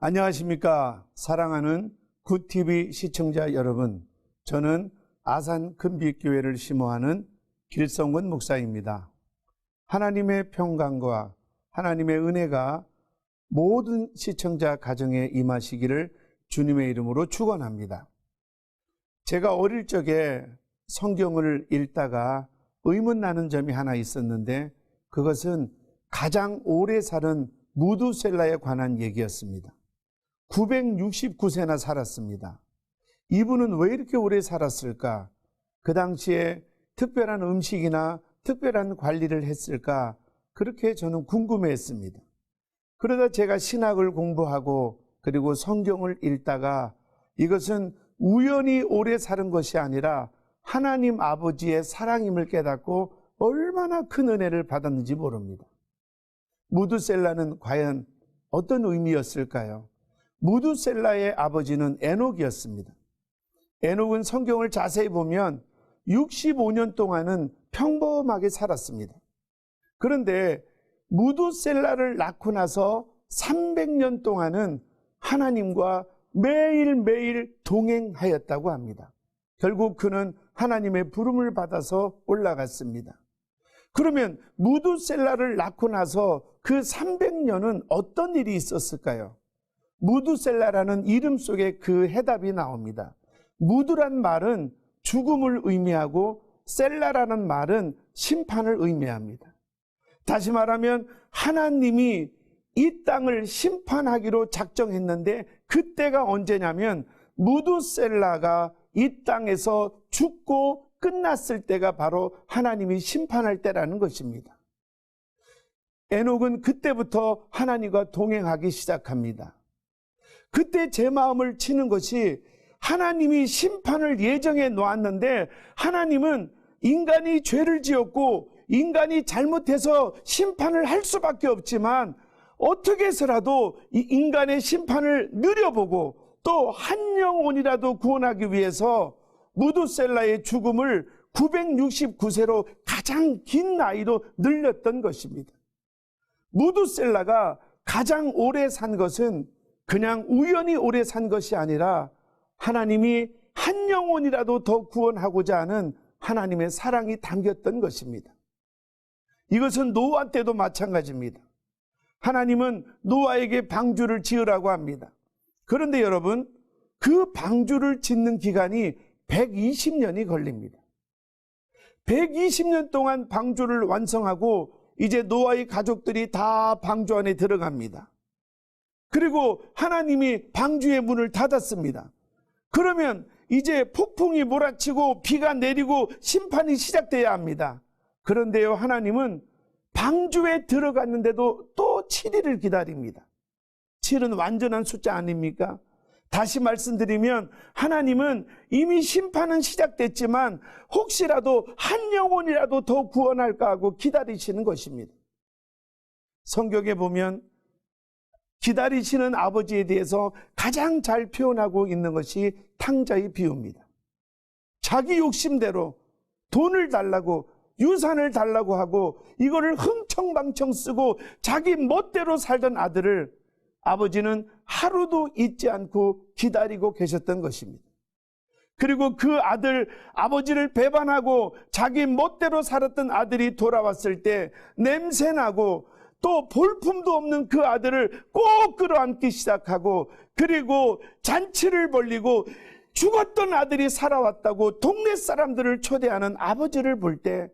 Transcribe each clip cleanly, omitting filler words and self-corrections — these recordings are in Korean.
안녕하십니까. 사랑하는 굿TV 시청자 여러분, 저는 아산 금빛교회를 심호하는 길성근 목사입니다. 하나님의 평강과 하나님의 은혜가 모든 시청자 가정에 임하시기를 주님의 이름으로 축원합니다. 제가 어릴 적에 성경을 읽다가 의문나는 점이 하나 있었는데, 그것은 가장 오래 사는 무두셀라에 관한 얘기였습니다. 969세나 살았습니다. 이분은 왜 이렇게 오래 살았을까? 그 당시에 특별한 음식이나 특별한 관리를 했을까? 그렇게 저는 궁금해했습니다. 그러다 제가 신학을 공부하고 그리고 성경을 읽다가 이것은 우연히 오래 사는 것이 아니라 하나님 아버지의 사랑임을 깨닫고 얼마나 큰 은혜를 받았는지 모릅니다. 무두셀라는 과연 어떤 의미였을까요? 무두셀라의 아버지는 에녹이었습니다. 에녹은 성경을 자세히 보면 65년 동안은 평범하게 살았습니다. 그런데 무두셀라를 낳고 나서 300년 동안은 하나님과 매일매일 동행하였다고 합니다. 결국 그는 하나님의 부름을 받아서 올라갔습니다. 그러면 무두셀라를 낳고 나서 그 300년은 어떤 일이 있었을까요? 무두셀라라는 이름 속에 그 해답이 나옵니다. 무두란 말은 죽음을 의미하고 셀라라는 말은 심판을 의미합니다. 다시 말하면 하나님이 이 땅을 심판하기로 작정했는데, 그때가 언제냐면 무두셀라가 이 땅에서 죽고 끝났을 때가 바로 하나님이 심판할 때라는 것입니다. 에녹은 그때부터 하나님과 동행하기 시작합니다. 그때 제 마음을 치는 것이, 하나님이 심판을 예정해 놓았는데 하나님은 인간이 죄를 지었고 인간이 잘못해서 심판을 할 수밖에 없지만, 어떻게 해서라도 이 인간의 심판을 누려보고 또 한 영혼이라도 구원하기 위해서 무두셀라의 죽음을 969세로 가장 긴 나이로 늘렸던 것입니다. 무두셀라가 가장 오래 산 것은 그냥 우연히 오래 산 것이 아니라 하나님이 한 영혼이라도 더 구원하고자 하는 하나님의 사랑이 담겼던 것입니다. 이것은 노아 때도 마찬가지입니다. 하나님은 노아에게 방주를 지으라고 합니다. 그런데 여러분, 그 방주를 짓는 기간이 120년이 걸립니다. 120년 동안 방주를 완성하고 이제 노아의 가족들이 다 방주 안에 들어갑니다. 그리고 하나님이 방주의 문을 닫았습니다. 그러면 이제 폭풍이 몰아치고 비가 내리고 심판이 시작돼야 합니다. 그런데요, 하나님은 방주에 들어갔는데도 또 7일을 기다립니다. 7은 완전한 숫자 아닙니까? 다시 말씀드리면 하나님은 이미 심판은 시작됐지만 혹시라도 한 영혼이라도 더 구원할까 하고 기다리시는 것입니다. 성경에 보면 기다리시는 아버지에 대해서 가장 잘 표현하고 있는 것이 탕자의 비유입니다. 자기 욕심대로 돈을 달라고, 유산을 달라고 하고 이거를 흥청망청 쓰고 자기 멋대로 살던 아들을 아버지는 하루도 잊지 않고 기다리고 계셨던 것입니다. 그리고 그 아버지를 배반하고 자기 멋대로 살았던 아들이 돌아왔을 때 냄새나고 또 볼품도 없는 그 아들을 꼭 끌어안기 시작하고, 그리고 잔치를 벌리고 죽었던 아들이 살아왔다고 동네 사람들을 초대하는 아버지를 볼 때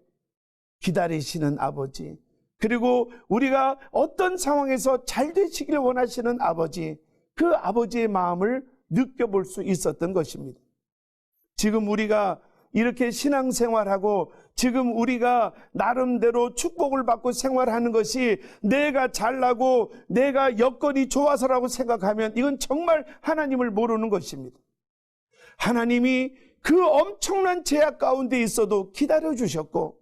기다리시는 아버지, 그리고 우리가 어떤 상황에서 잘 되시길 원하시는 아버지, 그 아버지의 마음을 느껴볼 수 있었던 것입니다. 지금 우리가 이렇게 신앙생활하고 지금 우리가 나름대로 축복을 받고 생활하는 것이 내가 잘나고 내가 여건이 좋아서라고 생각하면 이건 정말 하나님을 모르는 것입니다. 하나님이 그 엄청난 제약 가운데 있어도 기다려주셨고,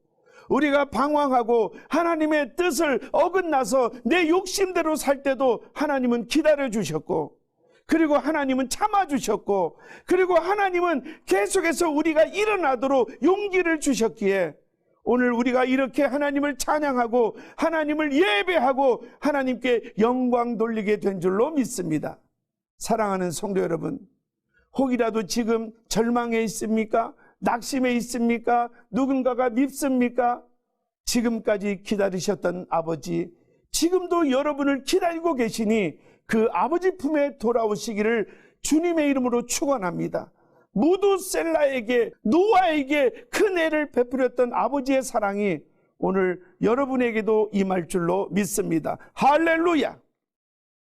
우리가 방황하고 하나님의 뜻을 어긋나서 내 욕심대로 살 때도 하나님은 기다려주셨고, 그리고 하나님은 참아주셨고, 그리고 하나님은 계속해서 우리가 일어나도록 용기를 주셨기에 오늘 우리가 이렇게 하나님을 찬양하고 하나님을 예배하고 하나님께 영광 돌리게 된 줄로 믿습니다. 사랑하는 성도 여러분, 혹이라도 지금 절망에 있습니까? 낙심에 있습니까? 누군가가 밉습니까? 지금까지 기다리셨던 아버지, 지금도 여러분을 기다리고 계시니 그 아버지 품에 돌아오시기를 주님의 이름으로 축원합니다. 무두셀라에게, 노아에게 큰 애를 베풀었던 아버지의 사랑이 오늘 여러분에게도 임할 줄로 믿습니다. 할렐루야!